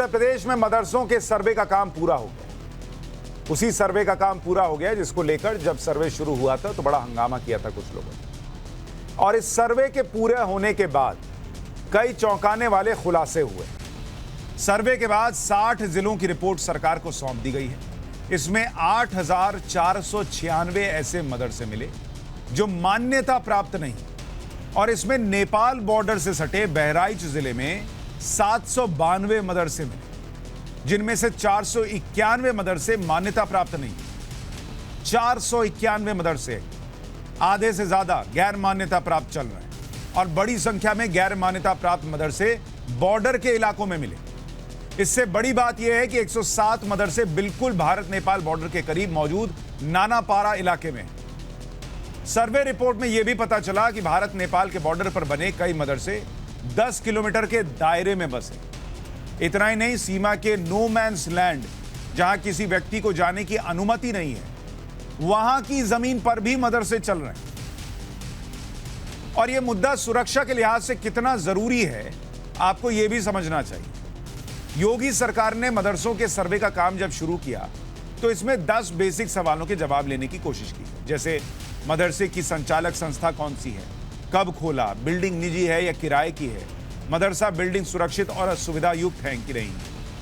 उत्तर प्रदेश में मदरसों के सर्वे का काम पूरा हो गया। उसी सर्वे का काम पूरा हो गया जिसको लेकर जब सर्वे शुरू हुआ था तो बड़ा हंगामा किया था कुछ लोगों ने। और इस सर्वे के पूरे होने के बाद कई चौंकाने वाले खुलासे हुए। सर्वे के बाद 60 जिलों की रिपोर्ट सरकार को सौंप दी गई है। इसमें 8,496 ऐसे मदरसे मिले जो मान्यता प्राप्त नहीं, और इसमें नेपाल बॉर्डर से सटे बहराइच जिले में 792 मदरसे मिले, जिनमें से 491 मदरसे मान्यता प्राप्त नहीं। 491 मदरसे, आधे से ज्यादा गैर मान्यता प्राप्त चल रहे हैं, और बड़ी संख्या में गैर मान्यता प्राप्त मदरसे बॉर्डर के इलाकों में मिले। इससे बड़ी बात यह है कि 107 मदरसे बिल्कुल भारत नेपाल बॉर्डर के करीब मौजूद नानापारा इलाके में। सर्वे रिपोर्ट में यह भी पता चला कि भारत नेपाल के बॉर्डर पर बने कई मदरसे 10 किलोमीटर के दायरे में बसे। इतना ही नहीं, सीमा के नो मैंस लैंड, जहां किसी व्यक्ति को जाने की अनुमति नहीं है, वहां की जमीन पर भी मदरसे चल रहे हैं। और यह मुद्दा सुरक्षा के लिहाज से कितना जरूरी है, आपको यह भी समझना चाहिए। योगी सरकार ने मदरसों के सर्वे का काम जब शुरू किया तो इसमें 10 बेसिक सवालों के जवाब लेने की कोशिश की, जैसे मदरसे की संचालक संस्था कौन सी है, कब खोला, बिल्डिंग निजी है या किराए की है, मदरसा बिल्डिंग सुरक्षित और सुविधा युक्त है कि नहीं,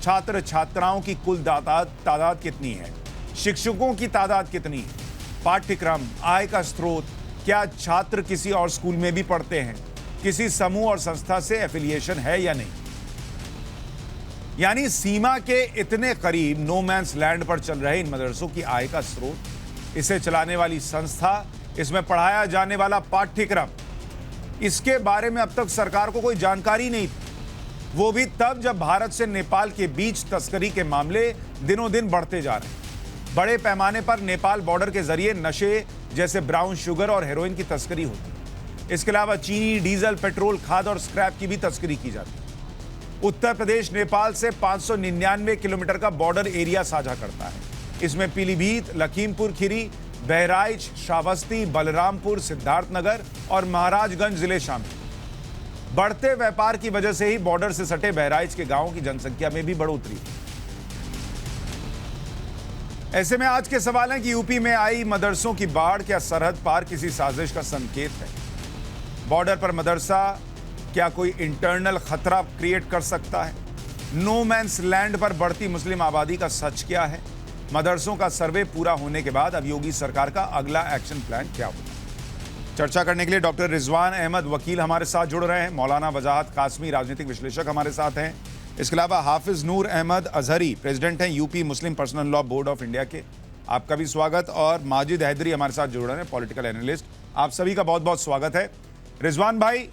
छात्र छात्राओं की कुल तादाद कितनी है, शिक्षकों की तादाद कितनी है, पाठ्यक्रम, आय का स्रोत, क्या छात्र किसी और स्कूल में भी पढ़ते हैं, किसी समूह और संस्था से एफिलिएशन है या नहीं। यानी सीमा के इतने करीब नो मैंस लैंड पर चल रहे इन मदरसों की आय का स्रोत, इसे चलाने वाली संस्था, इसमें पढ़ाया जाने वाला पाठ्यक्रम, इसके बारे में अब तक सरकार को कोई जानकारी नहीं थी। वो भी तब जब भारत से नेपाल के बीच तस्करी के मामले दिनों दिन बढ़ते जा रहे हैं। बड़े पैमाने पर नेपाल बॉर्डर के जरिए नशे जैसे ब्राउन शुगर और हेरोइन की तस्करी होती है। इसके अलावा चीनी, डीजल, पेट्रोल, खाद और स्क्रैप की भी तस्करी की जाती है। उत्तर प्रदेश नेपाल से 599 किलोमीटर का बॉर्डर एरिया साझा करता है। इसमें पीलीभीत, लखीमपुर खीरी, बहराइच, श्रावस्ती, बलरामपुर, सिद्धार्थनगर और महाराजगंज जिले शामिल। बढ़ते व्यापार की वजह से ही बॉर्डर से सटे बहराइच के गांवों की जनसंख्या में भी बढ़ोतरी। ऐसे में आज के सवाल हैं कि यूपी में आई मदरसों की बाढ़ क्या सरहद पार किसी साजिश का संकेत है? बॉर्डर पर मदरसा क्या कोई इंटरनल खतरा क्रिएट कर सकता है? नो मैंस लैंड पर बढ़ती मुस्लिम आबादी का सच क्या है? मदरसों का सर्वे पूरा होने के बाद अब योगी सरकार का अगला एक्शन प्लान क्या होगा? चर्चा करने के लिए डॉक्टर रिजवान अहमद वकील हमारे साथ जुड़ रहे हैं, मौलाना वजाहत कासमी राजनीतिक विश्लेषक हमारे साथ हैं, इसके अलावा हाफिज नूर अहमद अजहरी प्रेसिडेंट हैं UP Muslim personal law board of India के। आपका भी स्वागत। और माजिद हैदरी हमारे साथ जुड़ रहे हैं, पॉलिटिकल एनालिस्ट। आप सभी का बहुत बहुत स्वागत है। रिजवान भाई,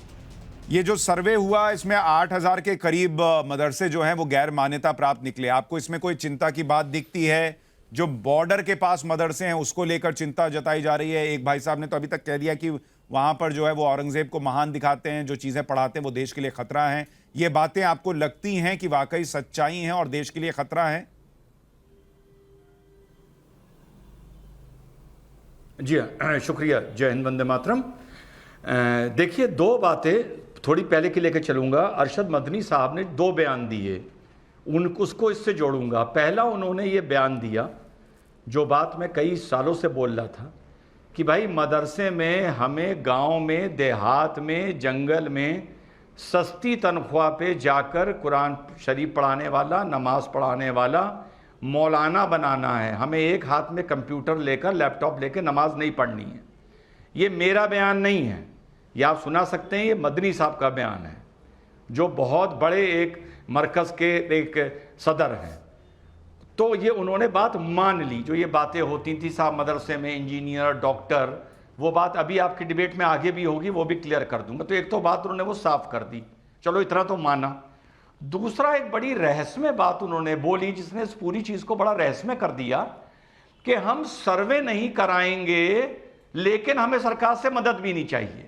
ये जो सर्वे हुआ इसमें 8,000 के करीब मदरसे जो हैं वो गैर मान्यता प्राप्त निकले। आपको इसमें कोई चिंता की बात दिखती है? जो बॉर्डर के पास मदरसे हैं उसको लेकर चिंता जताई जा रही है। एक भाई साहब ने तो अभी तक कह दिया कि वहां पर जो है वो औरंगजेब को महान दिखाते हैं, जो चीजें पढ़ाते हैं वो देश के लिए खतरा हैं। ये बातें आपको लगती हैं कि वाकई सच्चाई हैं और देश के लिए खतरा है? जी हाँ, शुक्रिया। जय हिंद, वंदे मातरम। देखिए, दो बातें थोड़ी पहले की लेकर चलूंगा। अरशद मदनी साहब ने 2 बयान दिए, उसको इससे जोड़ूंगा। पहला, उन्होंने ये बयान दिया जो बात मैं कई सालों से बोल रहा था कि भाई मदरसे में हमें गांव में, देहात में, जंगल में सस्ती तनख्वाह पे जाकर कुरान शरीफ पढ़ाने वाला, नमाज पढ़ाने वाला मौलाना बनाना है। हमें एक हाथ में कंप्यूटर लेकर, लैपटॉप लेकर नमाज नहीं पढ़नी है। ये मेरा बयान नहीं है, ये आप सुना सकते हैं, ये मदनी साहब का बयान है जो बहुत बड़े एक मरकज़ के एक सदर हैं। तो ये उन्होंने बात मान ली। जो ये बातें होती थी साहब मदरसे में इंजीनियर, डॉक्टर, वो बात अभी आपकी डिबेट में आगे भी होगी, वो भी क्लियर कर दूंगा। तो एक तो बात उन्होंने वो साफ कर दी, चलो इतना तो माना। दूसरा, एक बड़ी रहस्यमय बात उन्होंने बोली जिसने इस पूरी चीज़ को बड़ा रहस्यमय कर दिया कि हम सर्वे नहीं कराएंगे लेकिन हमें सरकार से मदद भी नहीं चाहिए।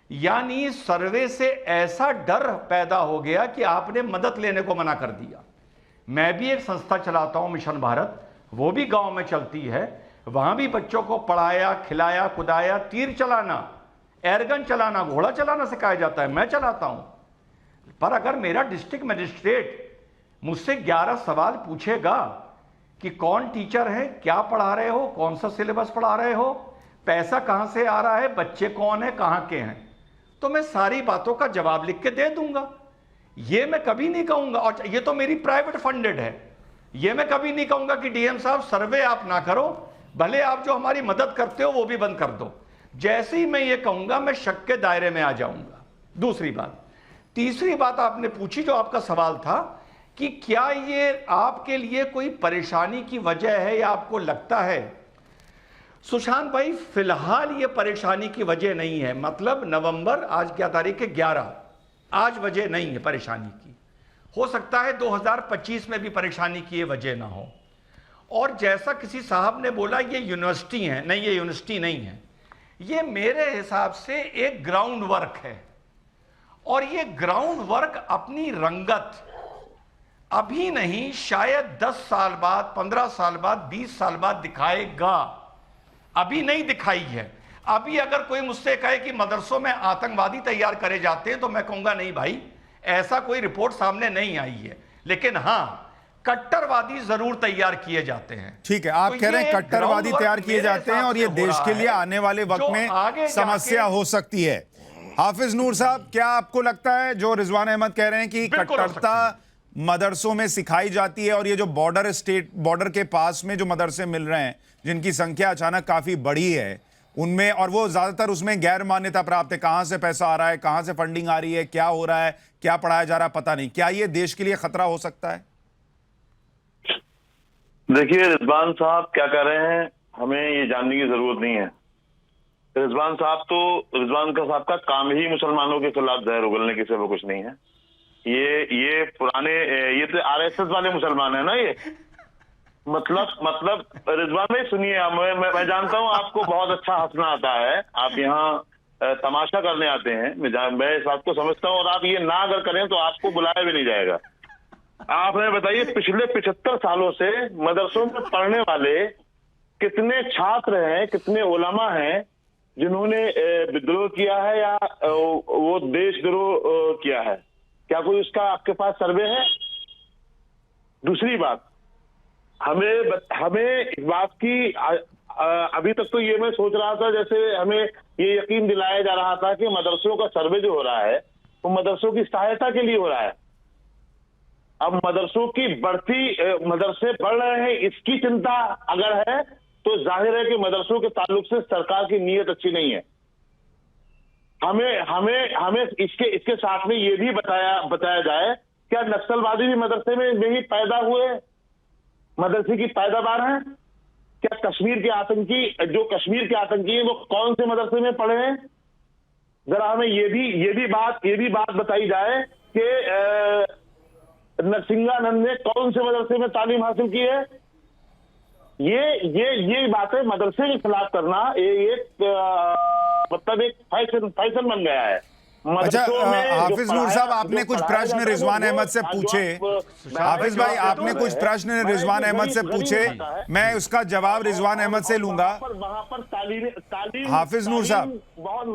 यानी सर्वे से ऐसा डर पैदा हो गया कि आपने मदद लेने को मना कर दिया। मैं भी एक संस्था चलाता हूं, मिशन भारत, वो भी गांव में चलती है। वहां भी बच्चों को पढ़ाया, खिलाया, कुदाया, तीर चलाना, एयरगन चलाना, घोड़ा चलाना सिखाया जाता है, मैं चलाता हूं। पर अगर मेरा डिस्ट्रिक्ट मजिस्ट्रेट मुझसे 11 सवाल पूछेगा कि कौन टीचर है, क्या पढ़ा रहे हो, कौन सा सिलेबस पढ़ा रहे हो, पैसा कहां से आ रहा है, बच्चे कौन है, कहां के हैं। तो मैं सारी बातों का जवाब लिख के दे दूंगा। ये मैं कभी नहीं कहूंगा, और ये तो मेरी प्राइवेट फंडेड है, ये मैं कभी नहीं कहूंगा कि डीएम साहब सर्वे आप ना करो, भले आप जो हमारी मदद करते हो वो भी बंद कर दो। जैसे ही मैं ये कहूंगा मैं शक के दायरे में आ जाऊंगा। दूसरी बात, तीसरी बात आपने पूछी जो आपका सवाल था कि क्या ये आपके लिए कोई परेशानी की वजह है या आपको लगता है। सुशांत भाई, फिलहाल ये परेशानी की वजह नहीं है। मतलब नवंबर, आज क्या तारीख है, 11, आज वजह नहीं है परेशानी की। हो सकता है 2025 में भी परेशानी की ये वजह ना हो। और जैसा किसी साहब ने बोला ये यूनिवर्सिटी है, नहीं, ये यूनिवर्सिटी नहीं है, ये मेरे हिसाब से एक ग्राउंड वर्क है। और ये ग्राउंड वर्क अपनी रंगत अभी नहीं, शायद 10 साल बाद, 15 साल बाद, 20 साल बाद दिखाएगा। अभी नहीं दिखाई है। अभी अगर कोई मुझसे कहे कि मदरसों में आतंकवादी तैयार करे जाते हैं तो मैं कहूंगा नहीं भाई, ऐसा कोई रिपोर्ट सामने नहीं आई है। लेकिन हां, कट्टरवादी जरूर तैयार किए जाते हैं। ठीक है, आप तो कह रहे हैं कट्टरवादी तैयार किए जाते हैं और ये देश के लिए आने वाले वक्त में समस्या हो सकती है। हाफिज नूर साहब, क्या आपको लगता है जो रिजवान अहमद कह रहे हैं कि कट्टरता मदरसों में सिखाई जाती है और ये जो बॉर्डर के पास में जो मदरसे मिल रहे हैं जिनकी संख्या अचानक काफी बढ़ी है उनमें, और वो ज्यादातर उसमें गैर मान्यता प्राप्त है, कहां से पैसा आ रहा है, कहां से फंडिंग आ रही है, क्या हो रहा है, क्या पढ़ाया जा रहा है, पता नहीं, क्या ये देश के लिए खतरा हो सकता है? देखिए, रिजवान साहब क्या कर रहे हैं हमें ये जानने की जरूरत नहीं है। रिजवान साहब का काम ही मुसलमानों के खिलाफ जहर उगलने के सिवा कुछ नहीं है। ये पुराने, ये तो आरएसएस वाले मुसलमान है ना ये। मतलब रिजवान भाई सुनिए, मैं जानता हूँ आपको बहुत अच्छा हंसना आता है, आप यहाँ तमाशा करने आते हैं, मैं इस बात को समझता हूँ, और आप ये ना अगर करें तो आपको बुलाया भी नहीं जाएगा। आप हमें बताइए, पिछले 75 सालों से मदरसों में पढ़ने वाले कितने छात्र हैं, कितने उलमा हैं जिन्होंने विद्रोह किया है या वो देशद्रोह किया है? क्या कोई उसका आपके पास सर्वे है? दूसरी बात, हमें इस बात की अभी तक तो ये मैं सोच रहा था, जैसे हमें ये यकीन दिलाया जा रहा था कि मदरसों का सर्वे जो हो रहा है वो मदरसों की सहायता के लिए हो रहा है। अब मदरसों की मदरसे बढ़ रहे हैं इसकी चिंता अगर है तो जाहिर है कि मदरसों के ताल्लुक से सरकार की नीयत अच्छी नहीं है। हमें इसके साथ में ये भी बताया जाए, क्या नक्सलवादी भी मदरसे में ही पैदा हुए, मदरसे की पैदावार है? क्या कश्मीर के आतंकी हैं वो कौन से मदरसे में पढ़े हैं? जरा हमें ये भी बात बताई जाए कि नरसिंहानंद ने कौन से मदरसे में तालीम हासिल की है। ये बातें मदरसे के खिलाफ करना मतलब एक फैशन बन गया है। अच्छा, हाफिज नूर साहब, आपने कुछ प्रश्न रिजवान अहमद से पूछे। हाफिज भाई, आपने कुछ प्रश्न रिजवान अहमद से पूछे, मैं उसका जवाब रिजवान अहमद से लूंगा। वहां पर तालीम हाफिज नूर साहब, बहुत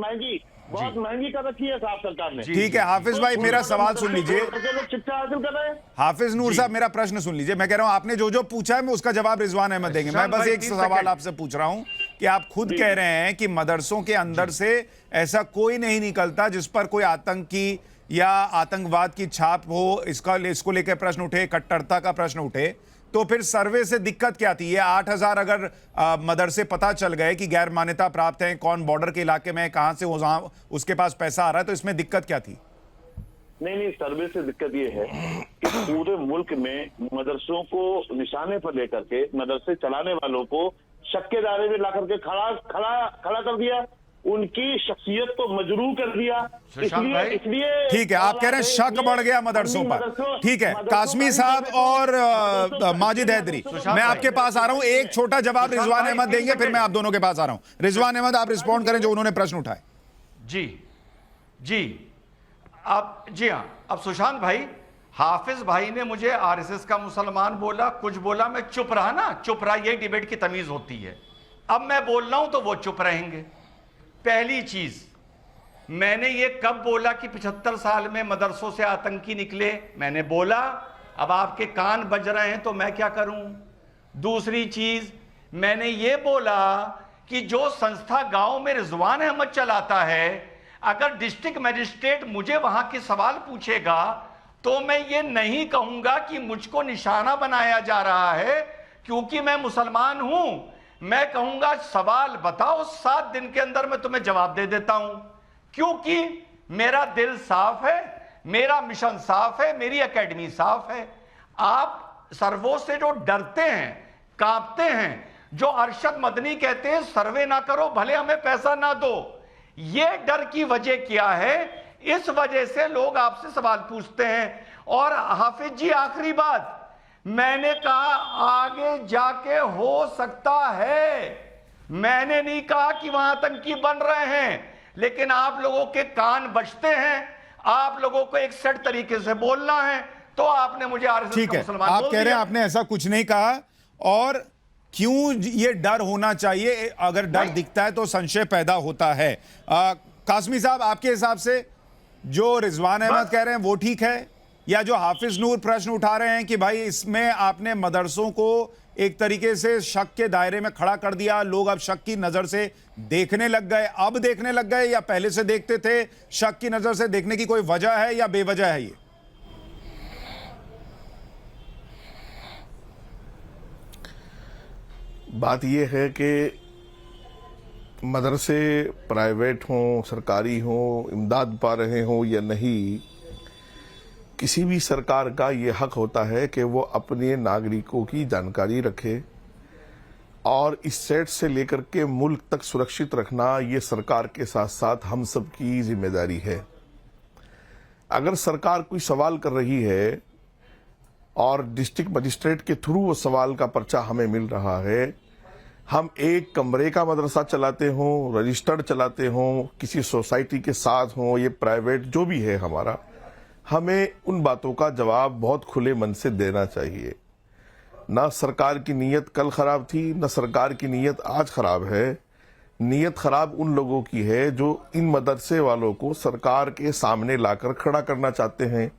महंगी कर रखी है साहब सरकार ने। ठीक है हाफिज भाई, मेरा सवाल सुन लीजिए। शिक्षा हासिल कर रहे हैं। हाफिज नूर साहब, मेरा प्रश्न सुन लीजिए। मैं कह रहा हूं आपने जो पूछा है मैं उसका जवाब रिजवान अहमद देंगे। मैं बस एक सवाल आपसे पूछ रहा हूं कि आप खुद कह रहे हैं कि मदरसों के अंदर से ऐसा कोई नहीं निकलता जिस पर कोई आतंकी या आतंकवाद की छाप हो, इसको लेकर प्रश्न उठे, कट्टरता का प्रश्न उठे, तो फिर सर्वे से दिक्कत क्या थी? ये 8,000 अगर मदरसे पता चल गए कि गैर मान्यता प्राप्त हैं, कौन बॉर्डर के इलाके में, कहां से उसके पास पैसा आ रहा है, तो इसमें दिक्कत क्या थी? नहीं, सर्वे से दिक्कत ये है कि पूरे मुल्क में मदरसों को निशाने पर लेकर के मदरसे चलाने वालों को शक के दायरे में ला करके खड़ा कर दिया, उनकी शख्सियत को मजरूह कर दिया। इसलिए ठीक है, आप कह रहे हैं शक बढ़ गया मदरसों पर। ठीक है, कासमी साहब और माजिद हैदरी, मैं आपके पास आ रहा हूं। एक छोटा जवाब रिजवान अहमद देंगे, फिर मैं आप दोनों के पास आ रहा हूं। रिजवान अहमद, आप रिस्पॉन्ड करें जो उन्होंने प्रश्न उठाए। जी हाँ, अब सुशांत भाई, हाफिज भाई ने मुझे आरएसएस का मुसलमान बोला, कुछ बोला, मैं चुप रहा ना, चुप रहा, यही डिबेट की तमीज होती है। अब मैं बोल रहा हूं तो वो चुप रहेंगे। पहली चीज, मैंने ये कब बोला कि 75 साल में मदरसों से आतंकी निकले? मैंने बोला अब आपके कान बज रहे हैं तो मैं क्या करूं? दूसरी चीज, मैंने ये बोला कि जो संस्था गांव में रिजवान अहमद चलाता है, अगर डिस्ट्रिक्ट मजिस्ट्रेट मुझे वहां के सवाल पूछेगा तो मैं ये नहीं कहूंगा कि मुझको निशाना बनाया जा रहा है क्योंकि मैं मुसलमान हूं। मैं कहूंगा सवाल बताओ, 7 दिन के अंदर मैं तुम्हें जवाब दे देता हूं, क्योंकि मेरा दिल साफ है, मेरा मिशन साफ है, मेरी एकेडमी साफ है। आप सर्वों से जो डरते हैं, कांपते हैं, जो अरशद मदनी कहते हैं सर्वे ना करो भले हमें पैसा ना दो, ये डर की वजह क्या है? इस वजह से लोग आपसे सवाल पूछते हैं। और हाफिज जी, आखिरी बात, मैंने कहा आगे जाके हो सकता है, मैंने नहीं कहा कि वहां आतंकी बन रहे हैं, लेकिन आप लोगों के कान बजते हैं, आप लोगों को एक सेट तरीके से बोलना है, तो आपने मुझे आरएसएस ठीक का है, मुसलमान आप बोल कह रहे हैं दिया। आपने ऐसा कुछ नहीं कहा। और क्यों ये डर होना चाहिए? अगर डर दिखता है तो संशय पैदा होता है। कासमी साहब, आपके हिसाब से जो रिजवान अहमद कह रहे हैं वो ठीक है, या जो हाफिज नूर प्रश्न उठा रहे हैं कि भाई इसमें आपने मदरसों को एक तरीके से शक के दायरे में खड़ा कर दिया, लोग अब शक की नजर से देखने लग गए, अब देखने लग गए, या पहले से देखते थे? शक की नजर से देखने की कोई वजह है या बेवजह है ये? बात यह है कि मदरसे प्राइवेट हों, सरकारी हों, इमदाद पा रहे हों या नहीं, किसी भी सरकार का ये हक होता है कि वो अपने नागरिकों की जानकारी रखे, और इस सेट से लेकर के मुल्क तक सुरक्षित रखना ये सरकार के साथ साथ हम सब की जिम्मेदारी है। अगर सरकार कोई सवाल कर रही है और डिस्ट्रिक्ट मजिस्ट्रेट के थ्रू वो सवाल का पर्चा हमें मिल रहा है, हम एक कमरे का मदरसा चलाते हों, रजिस्टर्ड चलाते हों, किसी सोसाइटी के साथ हों, ये प्राइवेट जो भी है हमारा, हमें उन बातों का जवाब बहुत खुले मन से देना चाहिए। ना सरकार की नीयत कल खराब थी, ना सरकार की नीयत आज खराब है। नीयत खराब उन लोगों की है जो इन मदरसे वालों को सरकार के सामने लाकर खड़ा करना चाहते हैं।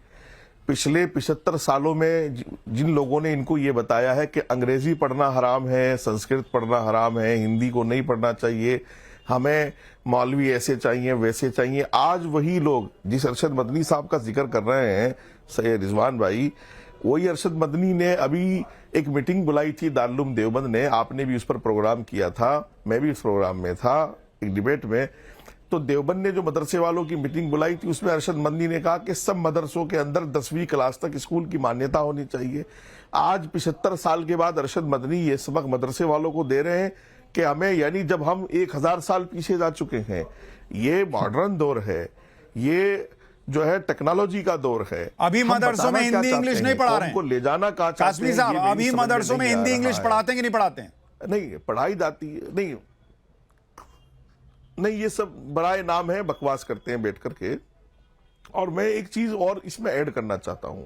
पिछले 75 सालों में जिन लोगों ने इनको ये बताया है कि अंग्रेजी पढ़ना हराम है, संस्कृत पढ़ना हराम है, हिंदी को नहीं पढ़ना चाहिए, हमें मौलवी ऐसे चाहिए वैसे चाहिए, आज वही लोग जिस अरशद मदनी साहब का जिक्र कर रहे हैं सैयद रिजवान भाई, वही अरशद मदनी ने अभी एक मीटिंग बुलाई थी दारुल देवबंद ने, आपने भी उस पर प्रोग्राम किया था, मैं भी उस प्रोग्राम में था, एक डिबेट में। तो देवबंद ने जो मदरसे वालों की मीटिंग बुलाई थी उसमें अरशद मदनी ने कहा कि सब मदरसों के अंदर 10वीं क्लास तक स्कूल की मान्यता होनी चाहिए। आज 75 साल के बाद अरशद मदनी ये सबक मदरसे वालों को दे रहे हैं कि हमें, यानी जब हम 1000 साल पीछे जा चुके हैं, ये मॉडर्न दौर है, ये जो है टेक्नोलॉजी का दौर है। अभी मदरसों में हिंदी इंग्लिश नहीं पढ़ा रहे हैं, ले जाना कहा कासमी साहब, अभी मदरसों में हिंदी इंग्लिश पढ़ाते हैं कि नहीं पढ़ाते हैं? नहीं पढ़ाई जाती है, नहीं ये सब बड़ाए नाम है, बकवास करते हैं बैठ करके। और मैं एक चीज और इसमें ऐड करना चाहता हूं,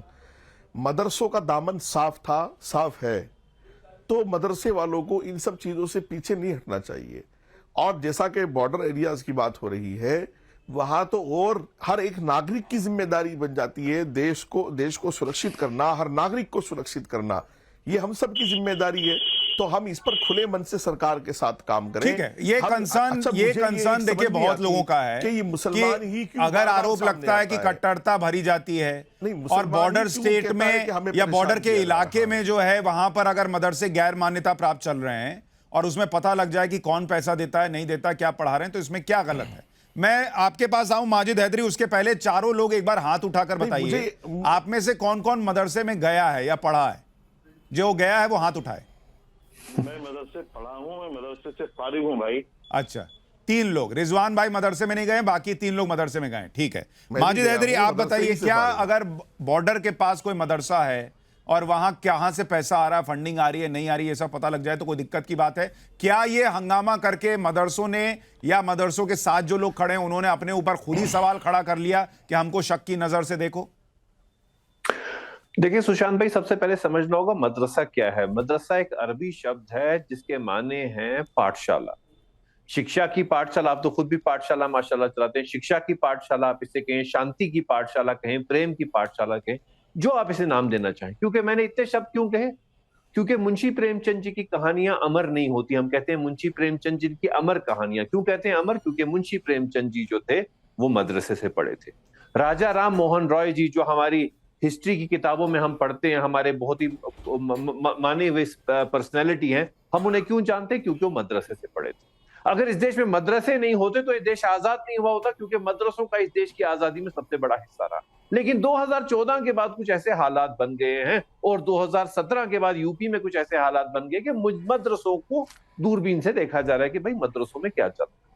मदरसों का दामन साफ था, साफ है, तो मदरसे वालों को इन सब चीजों से पीछे नहीं हटना चाहिए। और जैसा कि बॉर्डर एरियाज की बात हो रही है, वहां तो और हर एक नागरिक की जिम्मेदारी बन जाती है देश को सुरक्षित करना, हर नागरिक को सुरक्षित करना, ये हम सब की जिम्मेदारी है। तो हम इस पर खुले मन से सरकार के साथ काम करें। ठीक है, ये कंसर्न देखिए बहुत लोगों का है कि ये मुसलमान ही क्यों, अगर आरोप लगता है कि कट्टरता भरी जाती है और बॉर्डर स्टेट में या बॉर्डर के इलाके में जो है वहां पर अगर मदरसे गैर मान्यता प्राप्त चल रहे हैं और उसमें पता लग जाए कि कौन पैसा देता है, नहीं देता, क्या पढ़ा रहे हैं, तो इसमें क्या गलत है? मैं आपके पास आऊं माजिद हैदरी, उसके पहले चारों लोग एक बार हाथ उठाकर बताइए, आप में से कौन कौन मदरसे में गया है या पढ़ा है? जो गया है वो हाथ उठाए। मैं मदरसे पढ़ा हूँ, मैं मदरसे से फारिग हूँ भाई। अच्छा, 3 लोग, रिजवान भाई मदरसे में नहीं गए, बाकी 3 लोग मदरसे में गए, ठीक है। माजिद हैदरी, आप बताइए, क्या अगर बॉर्डर के पास कोई मदरसा है और वहां कहां से पैसा आ रहा है, फंडिंग आ रही है, नहीं आ रही है, सब पता लग जाए तो कोई दिक्कत की बात है? क्या ये हंगामा करके मदरसों ने या मदरसों के साथ जो लोग खड़े हैं उन्होंने अपने ऊपर खुद ही सवाल खड़ा कर लिया कि हमको शक की नजर से देखो? देखिए सुशांत भाई, सबसे पहले समझना होगा मदरसा क्या है। मदरसा एक अरबी शब्द है जिसके माने हैं पाठशाला, शिक्षा की पाठशाला। आप तो खुद भी पाठशाला माशाल्लाह चलाते हैं। शिक्षा की पाठशाला आप इसे कहें, शांति की पाठशाला कहें, प्रेम की पाठशाला कहें, जो आप इसे नाम देना चाहें। क्योंकि मैंने इतने शब्द क्यों कहे? क्योंकि मुंशी प्रेमचंद जी की कहानियां अमर नहीं होती। हम कहते हैं मुंशी प्रेमचंद जी की अमर कहानियां। क्यों कहते हैं अमर? क्योंकि मुंशी प्रेमचंद जी जो थे वो मदरसे से पढ़े थे। राजा राम मोहन रॉय जी जो हमारी हिस्ट्री की किताबों में हम पढ़ते हैं, हमारे बहुत ही माने हुए पर्सनैलिटी हैं, हम उन्हें क्यों जानते हैं? क्योंकि वो मदरसे से पढ़े थे। अगर इस देश में मदरसे नहीं होते तो ये देश आजाद नहीं हुआ होता, क्योंकि मदरसों का इस देश की आजादी में सबसे बड़ा हिस्सा रहा। लेकिन 2014 के बाद कुछ ऐसे हालात बन गए हैं और 2017 के बाद यूपी में कुछ ऐसे हालात बन गए कि मदरसों को दूरबीन से देखा जा रहा है कि भाई मदरसों में क्या चल रहा है।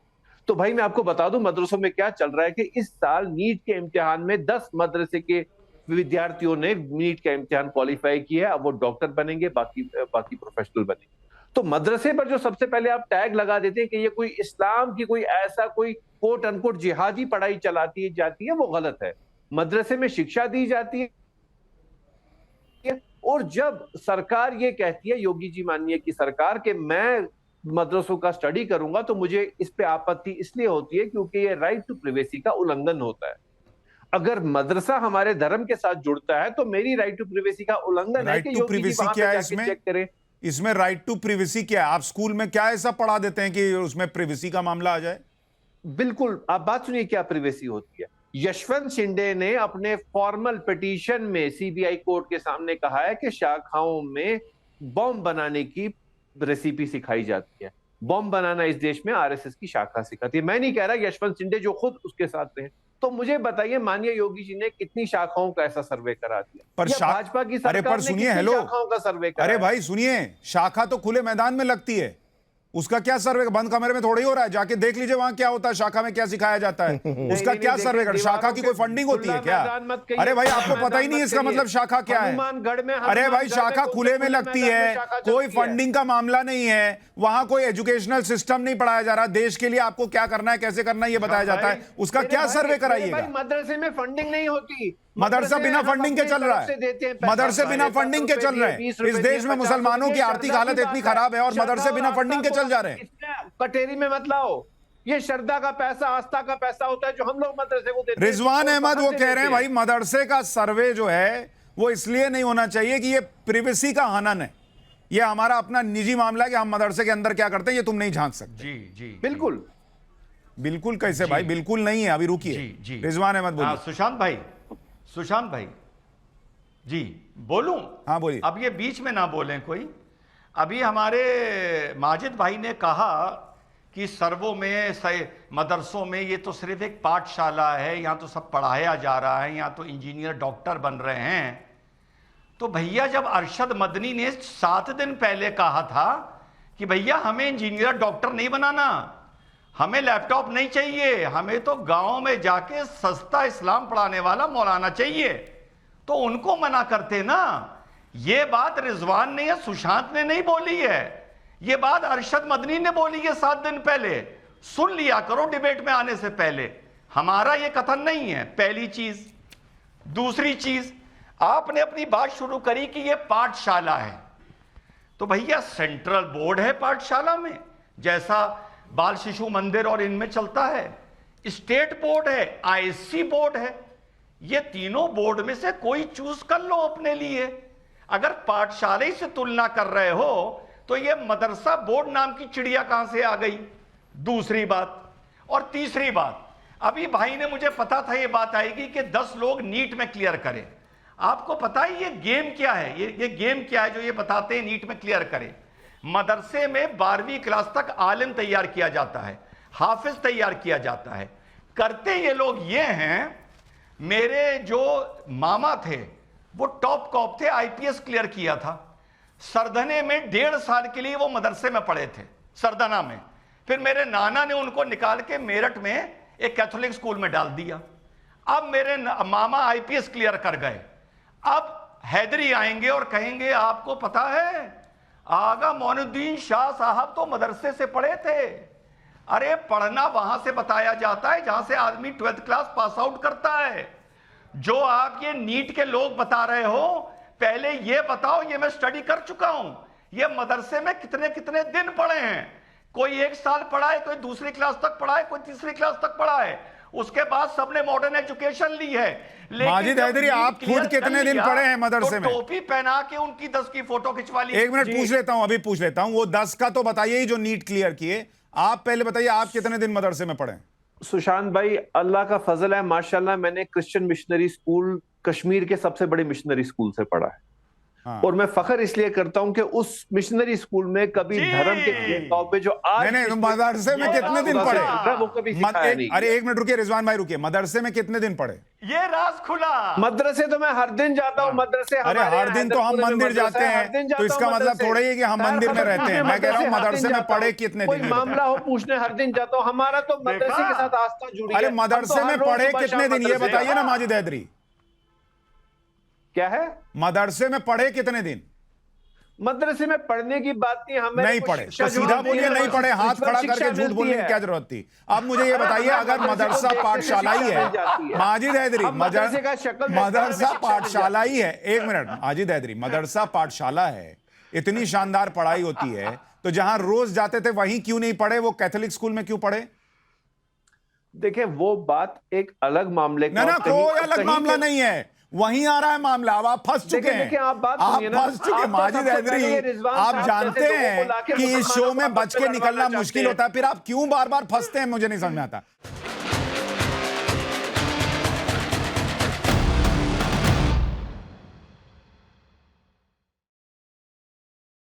तो भाई मैं आपको बता दूं मदरसों में क्या चल रहा है कि इस साल नीट के इम्तिहान में 10 मदरसे के विद्यार्थियों ने नीट का इम्तिहान क्वालिफाई किया है। अब वो डॉक्टर बनेंगे, बाकी प्रोफेशनल बनेंगे। तो मदरसे पर जो सबसे पहले आप टैग लगा देते हैं कि ये कोई इस्लाम की कोई ऐसा कोई कोट अनकोट जिहादी पढ़ाई चलाती जाती है, वो गलत है। मदरसे में शिक्षा दी जाती है। और जब सरकार ये कहती है, योगी जी माननीय की सरकार, कि मैं मदरसों का स्टडी करूंगा, तो मुझे इस पे आपत्ति इसलिए होती है क्योंकि ये राइट टू प्रिवेसी का उल्लंघन होता है। अगर मदरसा हमारे धर्म के साथ जुड़ता है तो मेरी राइट टू प्रिवेसी का उल्लंघन है कि योगी जी वहां पे जाके चेक करें। इसमें राइट टू प्रिवेसी क्या है? आप स्कूल में क्या ऐसा पढ़ा देते हैं कि उसमें प्रिवेसी का मामला आ जाए? बिल्कुल, आप बात सुनिए क्या प्रिवेसी होती है। यशवंत शिंदे ने अपने फॉर्मल पिटीशन में सीबीआई कोर्ट के सामने कहा है कि शाखाओं में बॉम्ब बनाने की रेसिपी सिखाई जाती है। बॉम्ब बनाना इस देश में आरएसएस की शाखा सिखाती है। मैं नहीं कह रहा, यशवंत शिंदे जो खुद उसके साथ थे। तो मुझे बताइए माननीय योगी जी ने कितनी शाखाओं का ऐसा सर्वे करा दिया? पर भाजपा की सरकार ने कितनी शाखाओं का सर्वे करा? अरे भाई सुनिए, शाखा तो खुले मैदान में लगती है, उसका क्या सर्वे? बंद कमरे में थोड़ी हो रहा है। जाके देख लीजिए वहां क्या होता है, शाखा में क्या सिखाया जाता है। उसका क्या सर्वे कर? शाखा की कोई फंडिंग होती है क्या? अरे भाई आपको पता ही नहीं इसका मतलब शाखा क्या है? अरे भाई शाखा खुले में लगती है, कोई फंडिंग का मामला नहीं है, वहां कोई एजुकेशनल सिस्टम नहीं पढ़ाया जा रहा। देश के लिए आपको क्या करना है, कैसे करना है, ये बताया जाता है। उसका क्या सर्वे कराइएगा? मदरसे में फंडिंग नहीं होती। मदरसा बिना फंडिंग के चल रहा है। मदरसे बिना फंडिंग के चल रहे हैं। इस देश में मुसलमानों की आर्थिक हालत इतनी खराब है और मदरसे बिना फंडिंग के चल जा रहे हैं। कटेरी में मत लाओ। ये श्रद्धा का पैसा, आस्था का पैसा होता है जो हम लोग मदरसे को देते हैं। रिजवान अहमद वो कह रहे हैं भाई मदरसे का सर्वे जो है वो इसलिए नहीं होना चाहिए कि ये प्रिवेसी का हनन है। ये हमारा अपना निजी मामला है कि हम मदरसे के अंदर क्या करते हैं ये तुम नहीं झांक सकते। जी जी बिल्कुल बिल्कुल कैसे भाई? बिल्कुल नहीं है। अभी रुकिए, रिजवान अहमद बोलिए। सुशांत भाई जी बोलूं? हाँ बोलिए। अब ये बीच में ना बोलें कोई। अभी हमारे माजिद भाई ने कहा कि सर्वों में मदरसों में ये तो सिर्फ एक पाठशाला है, यहाँ तो सब पढ़ाया जा रहा है, यहाँ तो इंजीनियर डॉक्टर बन रहे हैं। तो भैया जब अरशद मदनी ने 7 दिन पहले कहा था कि भैया हमें इंजीनियर डॉक्टर नहीं बनाना, हमें लैपटॉप नहीं चाहिए, हमें तो गांव में जाके सस्ता इस्लाम पढ़ाने वाला मौलाना चाहिए, तो उनको मना करते ना। ये बात रिजवान ने या सुशांत ने नहीं बोली है, ये बात अरशद मदनी ने बोली है 7 दिन पहले। सुन लिया करो डिबेट में आने से पहले। हमारा ये कथन नहीं है, पहली चीज। दूसरी चीज, आपने अपनी बात शुरू करी कि ये पाठशाला है, तो भैया सेंट्रल बोर्ड है पाठशाला में, जैसा बाल शिशु मंदिर और इनमें चलता है। स्टेट बोर्ड है, आईएससी बोर्ड है। ये तीनों बोर्ड में से कोई चूज कर लो अपने लिए। अगर पाठशाला से तुलना कर रहे हो तो ये मदरसा बोर्ड नाम की चिड़िया कहां से आ गई? दूसरी बात। और तीसरी बात, अभी भाई ने, मुझे पता था ये बात आएगी कि 10 लोग नीट में क्लियर करें। आपको पता है ये गेम क्या है? ये गेम क्या है जो ये बताते हैं नीट में क्लियर करें? मदरसे में 12वीं क्लास तक आलिम तैयार किया जाता है, हाफिज तैयार किया जाता है। करते ये लोग ये हैं, मेरे जो मामा थे वो टॉप कॉप थे, आईपीएस क्लियर किया था। सरधने में 1.5 साल के लिए वो मदरसे में पढ़े थे, सरदना में। फिर मेरे नाना ने उनको निकाल के मेरठ में एक कैथोलिक स्कूल में डाल दिया। अब मेरे मामा आईपीएस क्लियर कर गए। अब हैदरी आएंगे और कहेंगे आपको पता है आगा मोइनुद्दीन शाह साहब तो मदरसे से पढ़े थे। अरे पढ़ना वहां से बताया जाता है जहां से आदमी 12th क्लास पास आउट करता है। जो आप ये नीट के लोग बता रहे हो, पहले ये बताओ, ये मैं स्टडी कर चुका हूं, ये मदरसे में कितने कितने दिन पढ़े हैं। कोई 1 साल पढ़ा है, कोई 2री क्लास तक पढ़ा है, कोई 3री क्लास तक पढ़ा है। उसके बाद सबने मॉडर्न एजुकेशन ली है। लेकिन माजिद जब हैदरी, नीट आप क्लियर खुद कर कितने दिन लिया, पढ़े हैं मदरसे तो में? टोपी पहना के उनकी 10 की फोटो खिंचवा ली। एक मिनट पूछ लेता हूं, अभी पूछ लेता हूं। वो 10 का तो बताइए ही जो नीट क्लियर किए। आप पहले बताइए, आप कितने दिन मदरसे में पढ़े? सुशांत भाई, अल्लाह का फजल है, माशाल्लाह, मैंने क्रिश्चियन मिशनरी स्कूल कश्मीर के सबसे बड़े मिशनरी स्कूल से पढ़ा है। हाँ। और मैं फख्र इसलिए करता हूं कि उस मिशनरी स्कूल में कभी जी। धर्म के भेदभाव पे जो आज नहीं, तो मदरसे में कितने दिन पढ़े? वो कभी सिखाया नहीं। अरे एक मिनट रुकिए रिजवान भाई, रुकिए। मदरसे में कितने दिन पढ़े? ये राज खुला। मदरसे तो मैं हर दिन जाता हूँ मदरसे। अरे हर दिन तो हम मंदिर जाते हैं, तो इसका मतलब थोड़ा ही है कि हम मंदिर में रहते हैं। मैं कह रहा हूँ मदरसे में पढ़े कितने कोई दिन? मामला हो पूछने हर दिन जाता हूँ। हमारा तो मदरसे के साथ आस्था जुड़ी है। अरे हम तो मदरसे हर में रोज पढ़े सुबह कितने शाम दिन ये मदरसे बताइए ना जाते हैं। माजिद हैदरी। क्या है? मदरसे में पढ़े कितने दिन? मदरसे में पढ़ने की बात नहीं, हमें नहीं पढ़े तो सीधा बोलिए नहीं पढ़े। हाथ खड़ा करके झूठ बोलने की क्या जरूरत थी? अब मुझे ये बताइए, अगर मदरसा पाठशाला ही है, माजिद हैदरी, मदरसा पाठशाला ही है, एक मिनट माजिद हैदरी, मदरसा पाठशाला है, इतनी शानदार पढ़ाई होती है, तो जहां रोज जाते थे वहीं क्यों नहीं पढ़े? वो कैथोलिक स्कूल में क्यों पढ़े? देखिए, वो बात एक अलग मामले का। ना कोई अलग मामला नहीं है, वहीं आ रहा है मामला। अब आप फंस चुके हैं। देखिए, आप बात आप सुनिए ना। फंस चुके आप माजिद हैदरी। आप जानते हैं कि इस शो में बच के निकलना मुश्किल होता है, फिर आप क्यों बार बार फंसते हैं? मुझे नहीं समझ में आता।